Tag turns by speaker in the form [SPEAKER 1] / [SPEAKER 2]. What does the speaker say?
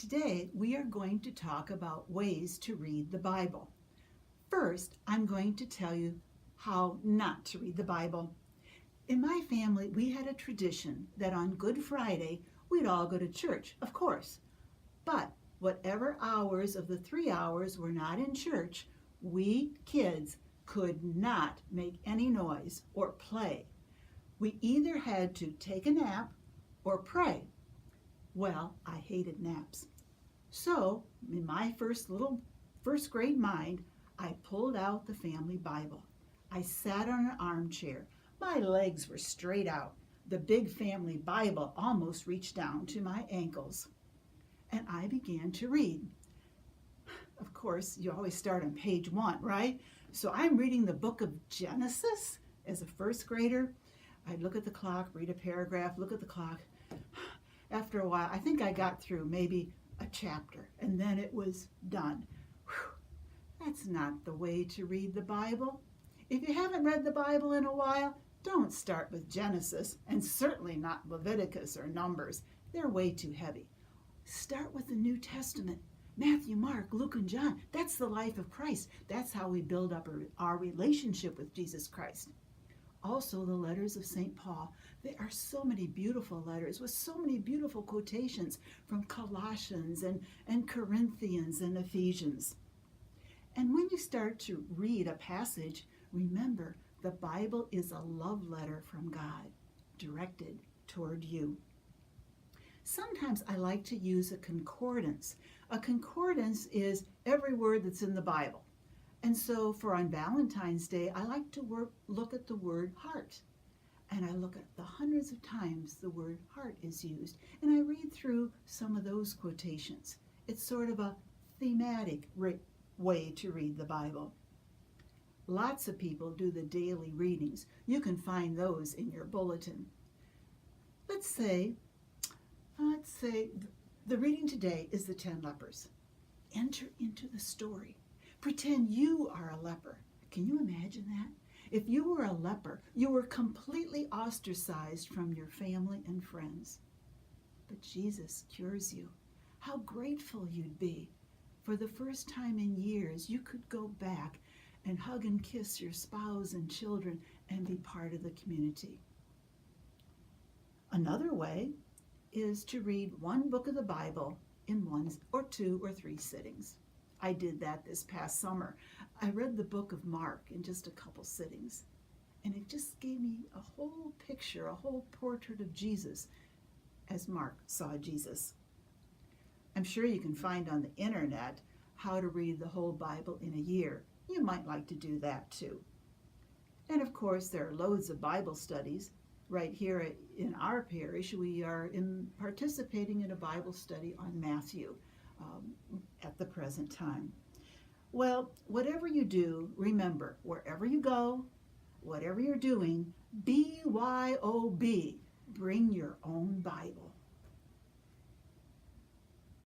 [SPEAKER 1] Today we are going to talk about ways to read the Bible. First, I'm going to tell you how not to read the Bible. In my family, we had a tradition that on Good Friday we'd all go to church, of course. But whatever hours of the 3 hours we're not in church, we kids could not make any noise or play. We either had to take a nap or pray. Well, I hated naps. So, in my first grade mind, I pulled out the family Bible. I sat on an armchair. My legs were straight out. The big family Bible almost reached down to my ankles. And I began to read. Of course, you always start on page 1, right? So I'm reading the book of Genesis as a first grader. I'd look at the clock, read a paragraph, look at the clock. After a while, I think I got through maybe a chapter, and then it was done. Whew. That's not the way to read the Bible. If you haven't read the Bible in a while, don't start with Genesis, and certainly not Leviticus or Numbers. They're way too heavy. Start with the New Testament. Matthew, Mark, Luke, and John. That's the life of Christ. That's how we build up our relationship with Jesus Christ. Also, the letters of St. Paul. There are so many beautiful letters with so many beautiful quotations from Colossians and Corinthians and Ephesians. And when you start to read a passage, remember the Bible is a love letter from God directed toward you. Sometimes I like to use a concordance. A concordance is every word that's in the Bible. And so for on Valentine's Day, I like to look at the word heart. And I look at the hundreds of times the word heart is used. And I read through some of those quotations. It's sort of a thematic way to read the Bible. Lots of people do the daily readings. You can find those in your bulletin. Let's say the reading today is the 10 lepers. Enter into the story. Pretend you are a leper. Can you imagine that? If you were a leper, you were completely ostracized from your family and friends. But Jesus cures you. How grateful you'd be. For the first time in years, you could go back and hug and kiss your spouse and children and be part of the community. Another way is to read one book of the Bible in 1 or 2 or 3 sittings. I did that this past summer. I read the book of Mark in just a couple sittings, and it just gave me a whole picture, a whole portrait of Jesus as Mark saw Jesus. I'm sure you can find on the internet how to read the whole Bible in a year. You might like to do that too. And of course, there are loads of Bible studies. Right here in our parish, we are participating in a Bible study on Matthew at the present time. Well, whatever you do, remember, wherever you go, whatever you're doing, BYOB, bring your own Bible.